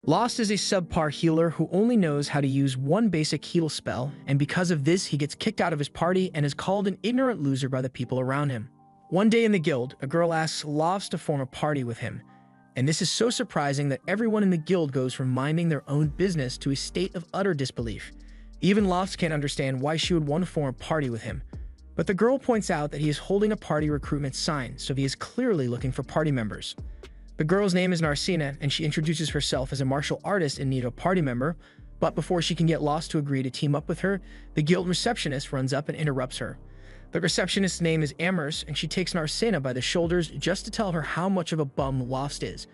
Lost is a subpar healer who only knows how to use one basic heal spell, and because of this, he gets kicked out of his party and is called an ignorant loser by the people around him. One day in the guild, a girl asks Lost to form a party with him, and this is so surprising that everyone in the guild goes from minding their own business to a state of utter disbelief. Even Lost can't understand why she would want to form a party with him. But the girl points out that he is holding a party recruitment sign, so he is clearly looking for party members. The girl's name is Narcina, and she introduces herself as a martial artist in need of a party member, but before she can get Lost to agree to team up with her, the guild receptionist runs up and interrupts her. The receptionist's name is Amherst, and she takes Narcina by the shoulders just to tell her how much of a bum Lost is.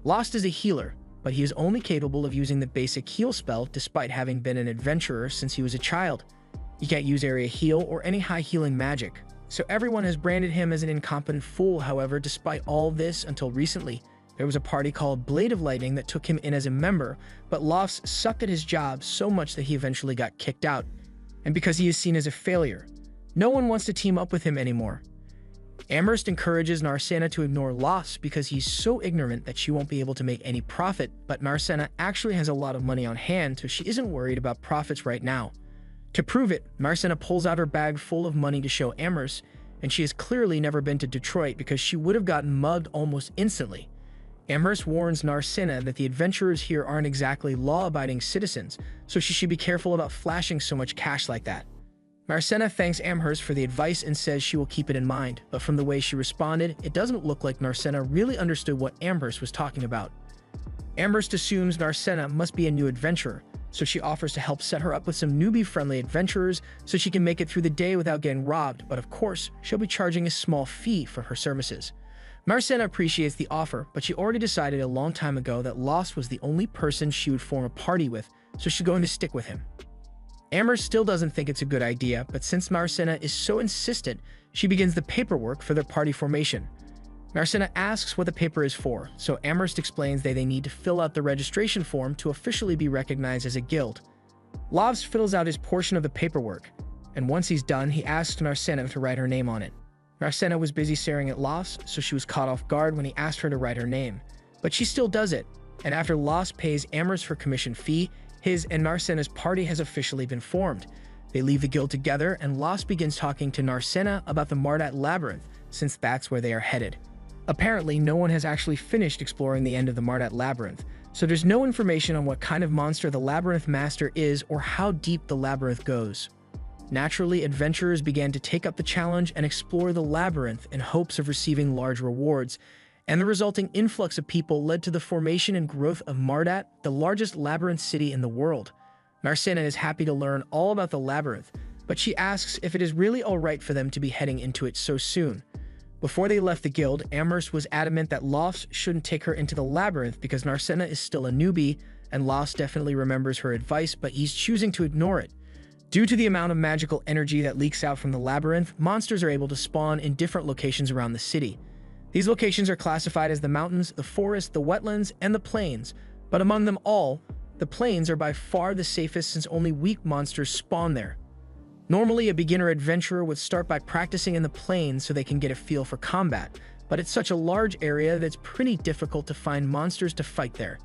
Lost is a healer, but he is only capable of using the basic heal spell despite having been an adventurer since he was a child. He can't use area heal or any high healing magic. So everyone has branded him as an incompetent fool. However, despite all this, until recently, there was a party called Blade of Lightning that took him in as a member, but Lost sucked at his job so much that he eventually got kicked out. And because he is seen as a failure, no one wants to team up with him anymore. Amherst encourages Narcina to ignore Lost because he's so ignorant that she won't be able to make any profit, but Narcina actually has a lot of money on hand, so she isn't worried about profits right now. To prove it, Narcina pulls out her bag full of money to show Amherst, and she has clearly never been to Detroit because she would have gotten mugged almost instantly. Amherst warns Narcina that the adventurers here aren't exactly law-abiding citizens, so she should be careful about flashing so much cash like that. Narcina thanks Amherst for the advice and says she will keep it in mind, but from the way she responded, it doesn't look like Narcina really understood what Amherst was talking about. Amherst assumes Narcina must be a new adventurer, so she offers to help set her up with some newbie-friendly adventurers so she can make it through the day without getting robbed, but of course, she'll be charging a small fee for her services. Narcina appreciates the offer, but she already decided a long time ago that Lost was the only person she would form a party with, so she's going to stick with him. Amherst still doesn't think it's a good idea, but since Narcina is so insistent, she begins the paperwork for their party formation. Narcina asks what the paper is for, so Amherst explains that they need to fill out the registration form to officially be recognized as a guild. Lost fills out his portion of the paperwork, and once he's done, he asks Narcina to write her name on it. Narcina was busy staring at Lost, so she was caught off guard when he asked her to write her name. But she still does it, and after Lost pays Amherst her commission fee, his and Narcina's party has officially been formed. They leave the guild together, and Lost begins talking to Narcina about the Mardat Labyrinth, since that's where they are headed. Apparently, no one has actually finished exploring the end of the Mardat Labyrinth, so there's no information on what kind of monster the Labyrinth Master is or how deep the labyrinth goes. Naturally, adventurers began to take up the challenge and explore the labyrinth in hopes of receiving large rewards, and the resulting influx of people led to the formation and growth of Mardat, the largest labyrinth city in the world. Narcina is happy to learn all about the labyrinth, but she asks if it is really alright for them to be heading into it so soon. Before they left the guild, Amherst was adamant that Lost shouldn't take her into the labyrinth because Narcina is still a newbie, and Lost definitely remembers her advice, but he's choosing to ignore it. Due to the amount of magical energy that leaks out from the labyrinth, monsters are able to spawn in different locations around the city. These locations are classified as the mountains, the forest, the wetlands, and the plains, but among them all, the plains are by far the safest since only weak monsters spawn there. Normally, a beginner adventurer would start by practicing in the plains so they can get a feel for combat, but it's such a large area that it's pretty difficult to find monsters to fight there.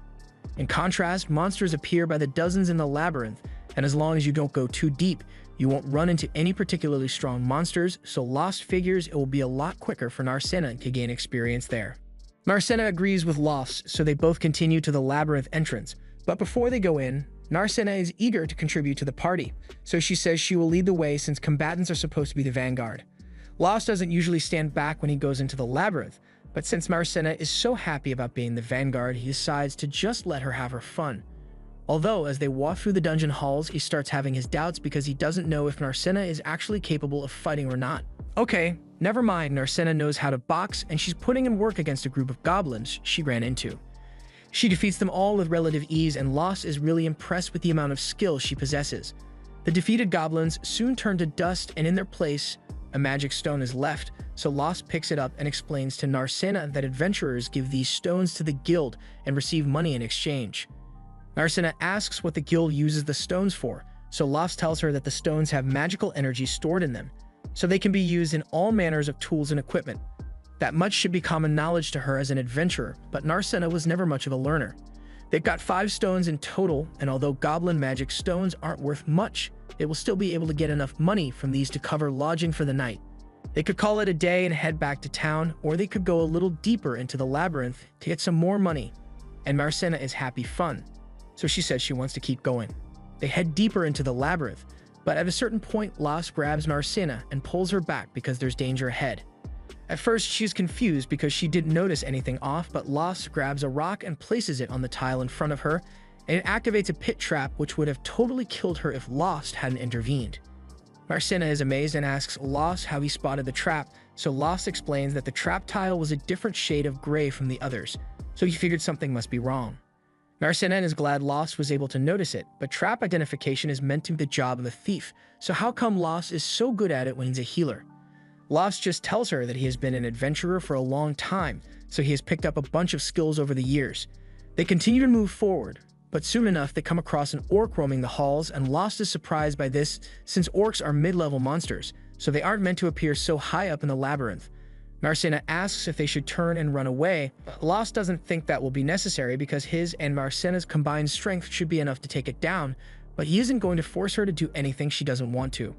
In contrast, monsters appear by the dozens in the labyrinth, and as long as you don't go too deep, you won't run into any particularly strong monsters, so Lost figures it will be a lot quicker for Narcina to gain experience there. Narcina agrees with Lost, so they both continue to the labyrinth entrance, but before they go in, Narcina is eager to contribute to the party, so she says she will lead the way since combatants are supposed to be the vanguard. Lost doesn't usually stand back when he goes into the labyrinth, but since Narcina is so happy about being the vanguard, he decides to just let her have her fun. Although, as they walk through the dungeon halls, he starts having his doubts because he doesn't know if Narcina is actually capable of fighting or not. Okay, never mind, Narcina knows how to box, and she's putting in work against a group of goblins she ran into. She defeats them all with relative ease, and Lost is really impressed with the amount of skill she possesses. The defeated goblins soon turn to dust, and in their place, a magic stone is left, so Lost picks it up and explains to Narcina that adventurers give these stones to the guild and receive money in exchange. Narcina asks what the guild uses the stones for, so Lost tells her that the stones have magical energy stored in them, so they can be used in all manners of tools and equipment. That much should be common knowledge to her as an adventurer, but Narcina was never much of a learner. They've got 5 stones in total, and although goblin magic stones aren't worth much, they will still be able to get enough money from these to cover lodging for the night. They could call it a day and head back to town, or they could go a little deeper into the labyrinth to get some more money. And Marcena is happy fun, so she says she wants to keep going. They head deeper into the labyrinth, but at a certain point, Las grabs Marcena and pulls her back because there's danger ahead. At first, she's confused because she didn't notice anything off, but Las grabs a rock and places it on the tile in front of her, and it activates a pit trap which would have totally killed her if Lost hadn't intervened. Marcena is amazed and asks Lost how he spotted the trap, so Lost explains that the trap tile was a different shade of gray from the others, so he figured something must be wrong. Marcena is glad Lost was able to notice it, but trap identification is meant to be the job of a thief, so how come Lost is so good at it when he's a healer? Lost just tells her that he has been an adventurer for a long time, so he has picked up a bunch of skills over the years. They continue to move forward, but soon enough they come across an orc roaming the halls, and Lost is surprised by this since orcs are mid-level monsters, so they aren't meant to appear so high up in the labyrinth. Marcena asks if they should turn and run away. Lost doesn't think that will be necessary because his and Marcena's combined strength should be enough to take it down, but he isn't going to force her to do anything she doesn't want to.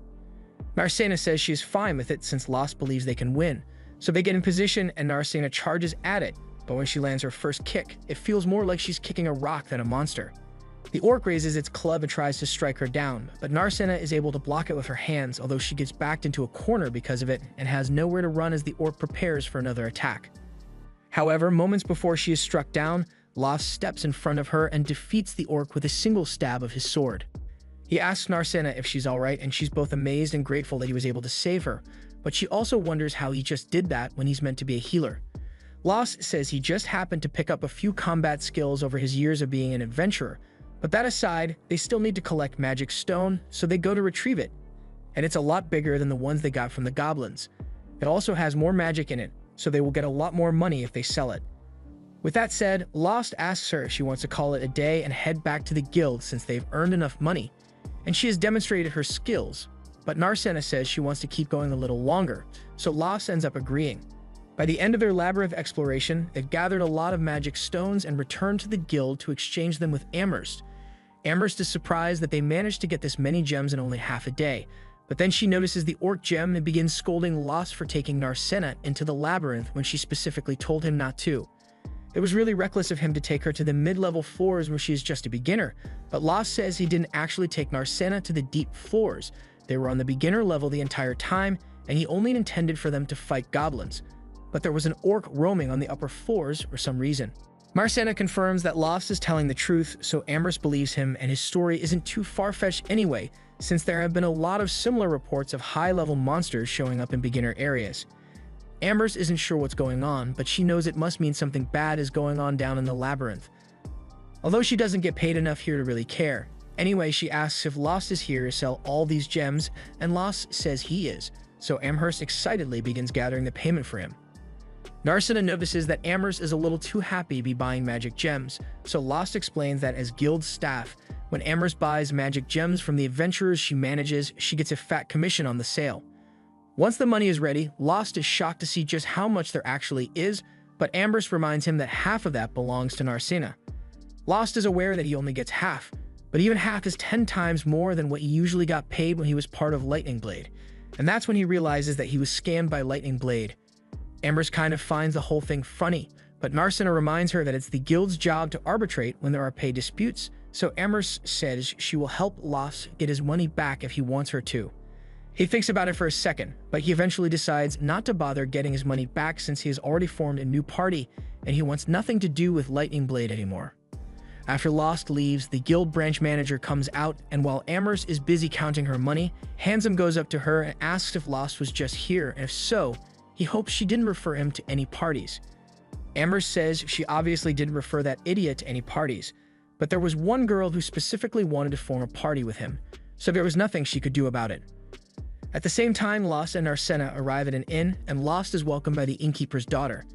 Marcena says she is fine with it since Lost believes they can win, so they get in position and Marcena charges at it, but when she lands her first kick, it feels more like she's kicking a rock than a monster. The orc raises its club and tries to strike her down, but Marcena is able to block it with her hands, although she gets backed into a corner because of it and has nowhere to run as the orc prepares for another attack. However, moments before she is struck down, Lost steps in front of her and defeats the orc with a single stab of his sword. He asks Marcena if she's alright, and she's both amazed and grateful that he was able to save her, but she also wonders how he just did that when he's meant to be a healer. Lost says he just happened to pick up a few combat skills over his years of being an adventurer, but that aside, they still need to collect magic stone, so they go to retrieve it. And it's a lot bigger than the ones they got from the goblins. It also has more magic in it, so they will get a lot more money if they sell it. With that said, Lost asks her if she wants to call it a day and head back to the guild since they've earned enough money, and she has demonstrated her skills, but Marcena says she wants to keep going a little longer, so Lost ends up agreeing. By the end of their labyrinth exploration, they've gathered a lot of magic stones and returned to the guild to exchange them with Amherst. Amherst is surprised that they managed to get this many gems in only half a day, but then she notices the orc gem and begins scolding Lost for taking Marcena into the labyrinth when she specifically told him not to. It was really reckless of him to take her to the mid-level floors where she is just a beginner, but Lost says he didn't actually take Marcena to the deep floors. They were on the beginner level the entire time, and he only intended for them to fight goblins. But there was an orc roaming on the upper floors for some reason. Marcena confirms that Lost is telling the truth, so Amherst believes him, and his story isn't too far-fetched anyway, since there have been a lot of similar reports of high-level monsters showing up in beginner areas. Amherst isn't sure what's going on, but she knows it must mean something bad is going on down in the labyrinth. Although she doesn't get paid enough here to really care. Anyway, she asks if Lost is here to sell all these gems, and Lost says he is, so Amherst excitedly begins gathering the payment for him. Marcena notices that Amherst is a little too happy to be buying magic gems, so Lost explains that as guild staff, when Amherst buys magic gems from the adventurers she manages, she gets a fat commission on the sale. Once the money is ready, Lost is shocked to see just how much there actually is, but Amherst reminds him that half of that belongs to Marcena. Lost is aware that he only gets half, but even half is 10 times more than what he usually got paid when he was part of Lightning Blade, and that's when he realizes that he was scammed by Lightning Blade. Amherst kind of finds the whole thing funny, but Marcena reminds her that it's the guild's job to arbitrate when there are pay disputes, so Amherst says she will help Lost get his money back if he wants her to. He thinks about it for a second, but he eventually decides not to bother getting his money back since he has already formed a new party and he wants nothing to do with Lightning Blade anymore. After Lost leaves, the guild branch manager comes out, and while Amherst is busy counting her money, Handsome goes up to her and asks if Lost was just here, and if so, he hopes she didn't refer him to any parties. Amherst says she obviously didn't refer that idiot to any parties, but there was one girl who specifically wanted to form a party with him, so there was nothing she could do about it. At the same time, Lost and Marcena arrive at an inn, and Lost is welcomed by the innkeeper's daughter.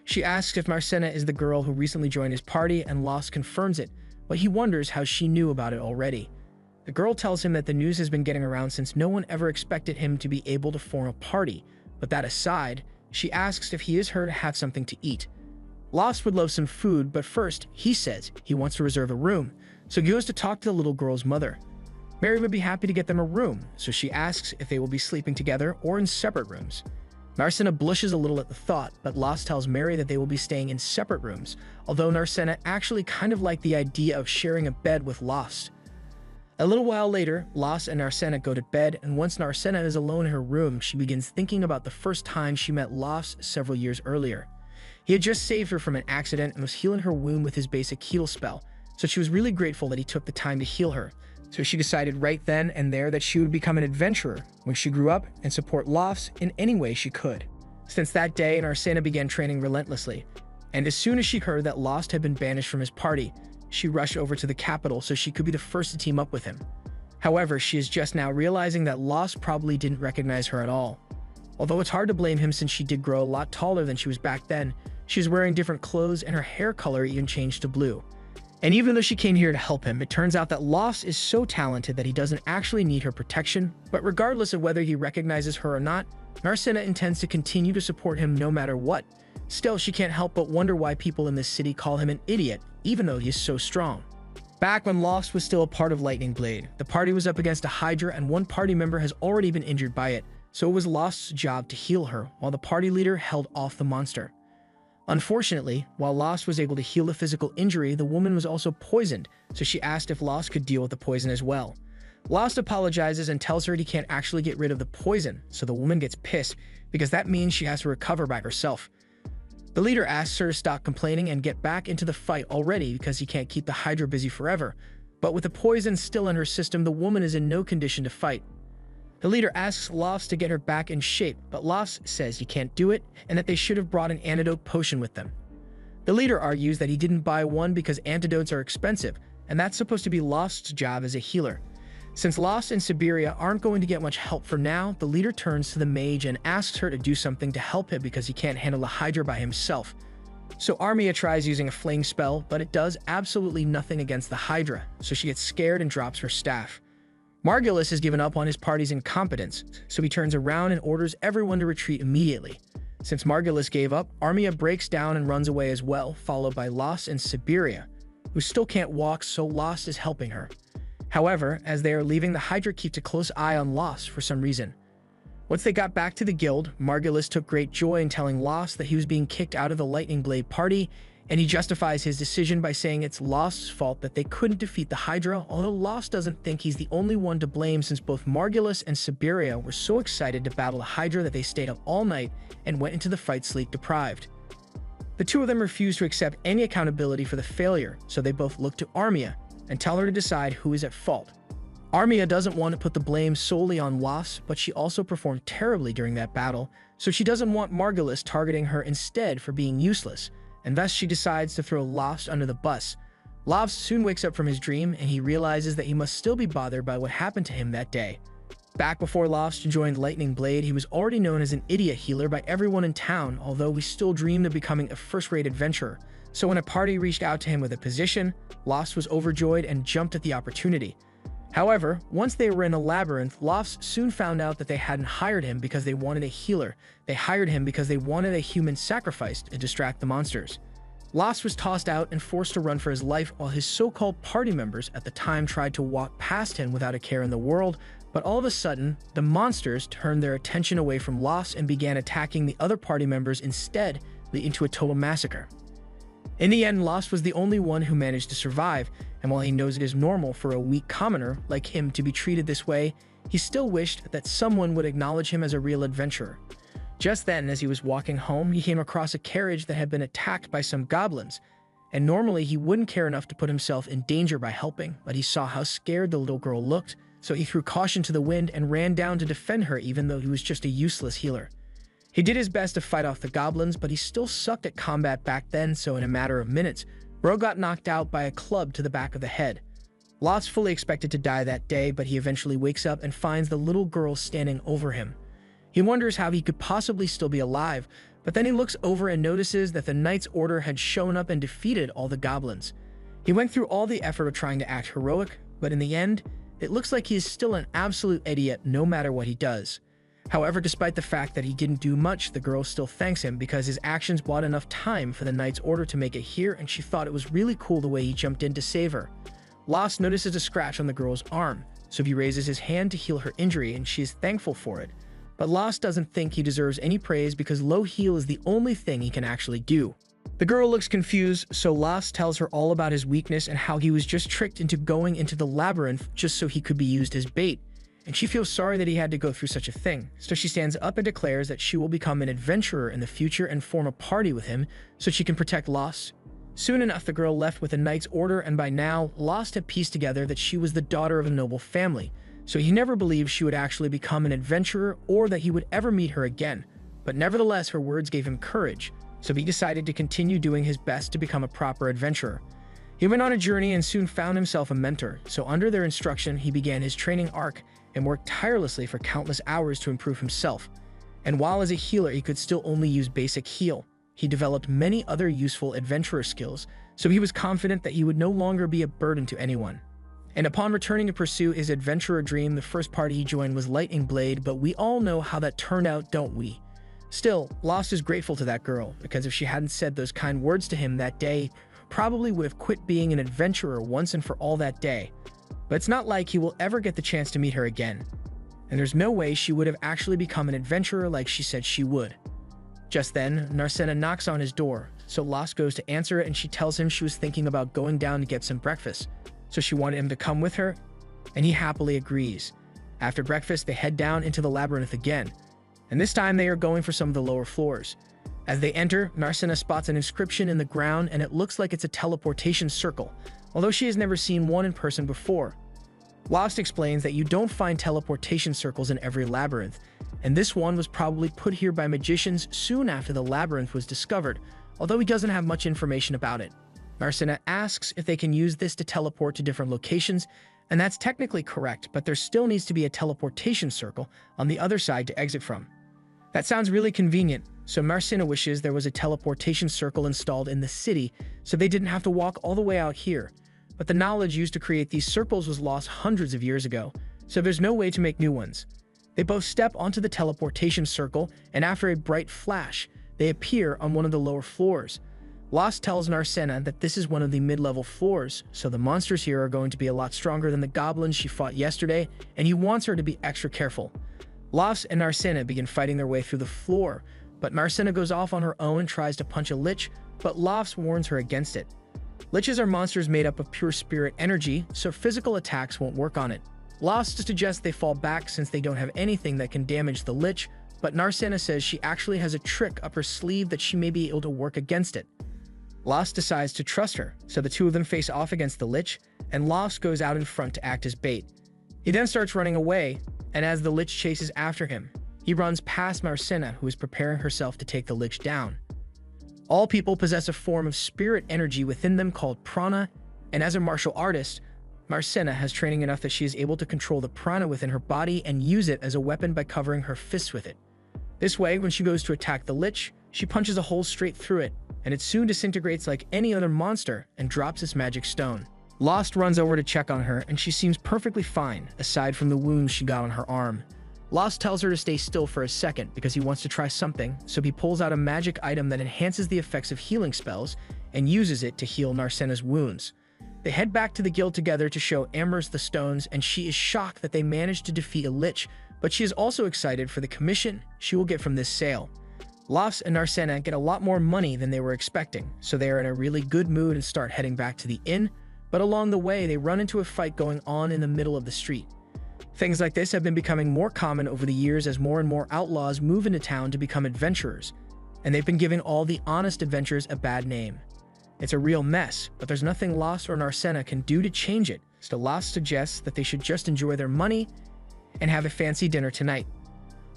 She asks if Marcena is the girl who recently joined his party, and Lost confirms it, but he wonders how she knew about it already. The girl tells him that the news has been getting around since no one ever expected him to be able to form a party, but that aside, she asks if he is her to have something to eat. Lost would love some food, but first, he says he wants to reserve a room, so he goes to talk to the little girl's mother. Mary would be happy to get them a room, so she asks if they will be sleeping together or in separate rooms. Narcena blushes a little at the thought, but Lost tells Mary that they will be staying in separate rooms, although Narcena actually kind of liked the idea of sharing a bed with Lost. A little while later, Lost and Narcena go to bed, and once Narcena is alone in her room, she begins thinking about the first time she met Lost several years earlier. He had just saved her from an accident and was healing her wound with his basic heal spell, so she was really grateful that he took the time to heal her. So she decided right then and there that she would become an adventurer when she grew up and support Lost in any way she could. Since that day, Narcena began training relentlessly, and as soon as she heard that Lost had been banished from his party, she rushed over to the capital so she could be the first to team up with him. However, she is just now realizing that Lost probably didn't recognize her at all. Although it's hard to blame him since she did grow a lot taller than she was back then, she was wearing different clothes and her hair color even changed to blue. And even though she came here to help him, it turns out that Lost is so talented that he doesn't actually need her protection, but regardless of whether he recognizes her or not, Narcena intends to continue to support him no matter what. Still, she can't help but wonder why people in this city call him an idiot, even though he is so strong. Back when Lost was still a part of Lightning Blade, the party was up against a Hydra and one party member has already been injured by it, so it was Lost's job to heal her, while the party leader held off the monster. Unfortunately, while Lost was able to heal the physical injury, the woman was also poisoned, so she asked if Lost could deal with the poison as well. Lost apologizes and tells her he can't actually get rid of the poison, so the woman gets pissed, because that means she has to recover by herself. The leader asks her to stop complaining and get back into the fight already because he can't keep the Hydra busy forever, but with the poison still in her system, the woman is in no condition to fight. The leader asks Lost to get her back in shape, but Lost says he can't do it and that they should have brought an antidote potion with them. The leader argues that he didn't buy one because antidotes are expensive, and that's supposed to be Lost's job as a healer. Since Lost and Siberia aren't going to get much help for now, the leader turns to the mage and asks her to do something to help him because he can't handle the Hydra by himself. So Armia tries using a fling spell, but it does absolutely nothing against the Hydra, so she gets scared and drops her staff. Margulis has given up on his party's incompetence, so he turns around and orders everyone to retreat immediately. Since Margulis gave up, Armia breaks down and runs away as well, followed by Lost and Siberia, who still can't walk, so Lost is helping her. However, as they are leaving, the Hydra keeps a close eye on Lost for some reason. Once they got back to the guild, Margulis took great joy in telling Lost that he was being kicked out of the Lightning Blade party, and he justifies his decision by saying it's Lost's fault that they couldn't defeat the Hydra, although Lost doesn't think he's the only one to blame since both Margulis and Siberia were so excited to battle the Hydra that they stayed up all night and went into the fight sleep deprived. The two of them refuse to accept any accountability for the failure, so they both look to Armia and tell her to decide who is at fault. Armia doesn't want to put the blame solely on Lost, but she also performed terribly during that battle, so she doesn't want Margulis targeting her instead for being useless, and thus she decides to throw Lost under the bus. Lost soon wakes up from his dream, and he realizes that he must still be bothered by what happened to him that day. Back before Lost joined Lightning Blade, he was already known as an idiot healer by everyone in town, although he still dreamed of becoming a first-rate adventurer. So when a party reached out to him with a position, Lost was overjoyed and jumped at the opportunity. However, once they were in a labyrinth, Lost soon found out that they hadn't hired him because they wanted a healer. They hired him because they wanted a human sacrifice to distract the monsters. Lost was tossed out and forced to run for his life while his so-called party members at the time tried to walk past him without a care in the world, but all of a sudden, the monsters turned their attention away from Lost and began attacking the other party members instead, leading to a total massacre. In the end, Lost was the only one who managed to survive, and while he knows it is normal for a weak commoner like him to be treated this way, he still wished that someone would acknowledge him as a real adventurer. Just then, as he was walking home, he came across a carriage that had been attacked by some goblins, and normally he wouldn't care enough to put himself in danger by helping, but he saw how scared the little girl looked, so he threw caution to the wind and ran down to defend her even though he was just a useless healer. He did his best to fight off the goblins, but he still sucked at combat back then, so in a matter of minutes, Bro got knocked out by a club to the back of the head. Lost fully expected to die that day, but he eventually wakes up and finds the little girl standing over him. He wonders how he could possibly still be alive, but then he looks over and notices that the Knight's Order had shown up and defeated all the goblins. He went through all the effort of trying to act heroic, but in the end, it looks like he is still an absolute idiot no matter what he does. However, despite the fact that he didn't do much, the girl still thanks him because his actions bought enough time for the knight's order to make it here, and she thought it was really cool the way he jumped in to save her. Lost notices a scratch on the girl's arm, so he raises his hand to heal her injury, and she is thankful for it. But Lost doesn't think he deserves any praise because low heal is the only thing he can actually do. The girl looks confused, so Lost tells her all about his weakness and how he was just tricked into going into the labyrinth just so he could be used as bait. And she feels sorry that he had to go through such a thing, so she stands up and declares that she will become an adventurer in the future and form a party with him so she can protect Lost. Soon enough, the girl left with a knight's order, and by now, Lost had pieced together that she was the daughter of a noble family, so he never believed she would actually become an adventurer or that he would ever meet her again. But nevertheless, her words gave him courage, so he decided to continue doing his best to become a proper adventurer. He went on a journey and soon found himself a mentor, so under their instruction, he began his training arc and worked tirelessly for countless hours to improve himself. And while as a healer he could still only use basic heal, he developed many other useful adventurer skills, so he was confident that he would no longer be a burden to anyone. And upon returning to pursue his adventurer dream, the first party he joined was Lightning Blade, but we all know how that turned out, don't we? Still, Lost is grateful to that girl, because if she hadn't said those kind words to him that day, probably would have quit being an adventurer once and for all that day. But it's not like he will ever get the chance to meet her again. And there's no way she would have actually become an adventurer like she said she would. Just then, Narcena knocks on his door, so Lost goes to answer it, and she tells him she was thinking about going down to get some breakfast, so she wanted him to come with her, and he happily agrees. After breakfast, they head down into the labyrinth again, and this time they are going for some of the lower floors. As they enter, Narcena spots an inscription in the ground, and it looks like it's a teleportation circle, although she has never seen one in person before. Lost explains that you don't find teleportation circles in every labyrinth, and this one was probably put here by magicians soon after the labyrinth was discovered, although he doesn't have much information about it. Narcena asks if they can use this to teleport to different locations, and that's technically correct, but there still needs to be a teleportation circle on the other side to exit from. That sounds really convenient, so Narcena wishes there was a teleportation circle installed in the city so they didn't have to walk all the way out here. But the knowledge used to create these circles was lost hundreds of years ago, so there's no way to make new ones. They both step onto the teleportation circle, and after a bright flash, they appear on one of the lower floors. Lost tells Narcena that this is one of the mid-level floors, so the monsters here are going to be a lot stronger than the goblins she fought yesterday, and he wants her to be extra careful. Lost and Narcena begin fighting their way through the floor, but Narcena goes off on her own and tries to punch a lich, but Lost warns her against it. Liches are monsters made up of pure spirit energy, so physical attacks won't work on it. Lost suggests they fall back since they don't have anything that can damage the lich, but Narcena says she actually has a trick up her sleeve that she may be able to work against it. Lost decides to trust her, so the two of them face off against the lich, and Lost goes out in front to act as bait. He then starts running away, and as the lich chases after him, he runs past Narcena, who is preparing herself to take the lich down. All people possess a form of spirit energy within them called prana, and as a martial artist, Narcena has training enough that she is able to control the prana within her body and use it as a weapon by covering her fists with it. This way, when she goes to attack the lich, she punches a hole straight through it, and it soon disintegrates like any other monster and drops its magic stone. Lost runs over to check on her, and she seems perfectly fine, aside from the wounds she got on her arm. Lost tells her to stay still for a second because he wants to try something, so he pulls out a magic item that enhances the effects of healing spells and uses it to heal Narcena's wounds. They head back to the guild together to show Amherst the stones, and she is shocked that they managed to defeat a lich, but she is also excited for the commission she will get from this sale. Lost and Narcena get a lot more money than they were expecting, so they are in a really good mood and start heading back to the inn, but along the way they run into a fight going on in the middle of the street. Things like this have been becoming more common over the years as more and more outlaws move into town to become adventurers, and they've been giving all the honest adventurers a bad name. It's a real mess, but there's nothing Lost or Narcena can do to change it, so Lost suggests that they should just enjoy their money and have a fancy dinner tonight.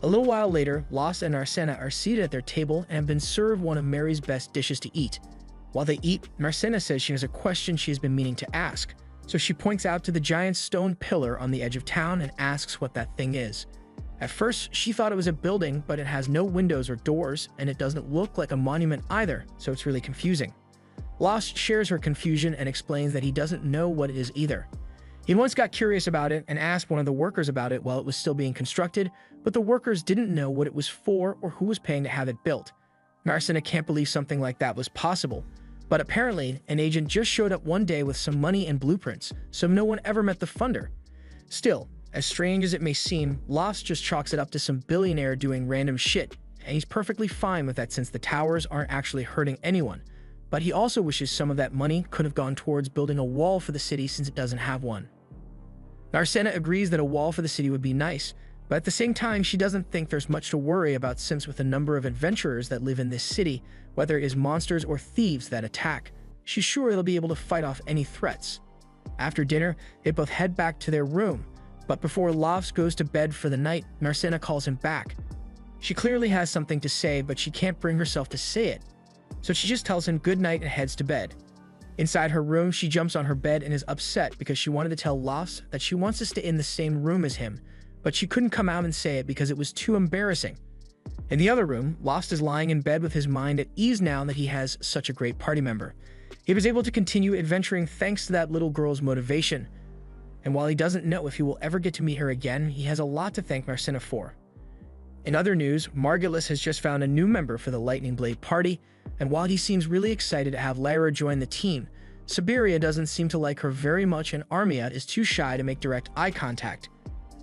A little while later, Lost and Narcena are seated at their table and have been served one of Mary's best dishes to eat. While they eat, Narcena says she has a question she has been meaning to ask, so she points out to the giant stone pillar on the edge of town and asks what that thing is. At first, she thought it was a building, but it has no windows or doors, and it doesn't look like a monument either, so it's really confusing. Lost shares her confusion and explains that he doesn't know what it is either. He once got curious about it and asked one of the workers about it while it was still being constructed, but the workers didn't know what it was for or who was paying to have it built. Marcina can't believe something like that was possible, but apparently an agent just showed up one day with some money and blueprints, so no one ever met the funder. Still, as strange as it may seem, Lost just chalks it up to some billionaire doing random shit, and he's perfectly fine with that since the towers aren't actually hurting anyone. But he also wishes some of that money could have gone towards building a wall for the city since it doesn't have one. Marcina agrees that a wall for the city would be nice, but at the same time she doesn't think there's much to worry about since with the number of adventurers that live in this city, whether it is monsters or thieves that attack, she's sure they'll be able to fight off any threats. After dinner, they both head back to their room, but before Lost goes to bed for the night, Marcina calls him back. She clearly has something to say, but she can't bring herself to say it, so she just tells him good night and heads to bed. Inside her room, she jumps on her bed and is upset because she wanted to tell Lost that she wants to stay in the same room as him, but she couldn't come out and say it because it was too embarrassing. In the other room, Lost is lying in bed with his mind at ease now that he has such a great party member. He was able to continue adventuring thanks to that little girl's motivation, and while he doesn't know if he will ever get to meet her again, he has a lot to thank Marcina for. In other news, Margulis has just found a new member for the Lightning Blade party, and while he seems really excited to have Lyra join the team, Siberia doesn't seem to like her very much and Armia is too shy to make direct eye contact.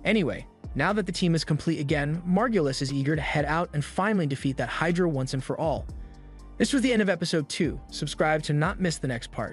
Anyway, now that the team is complete again, Margulis is eager to head out and finally defeat that Hydra once and for all. This was the end of episode 2. Subscribe to not miss the next part.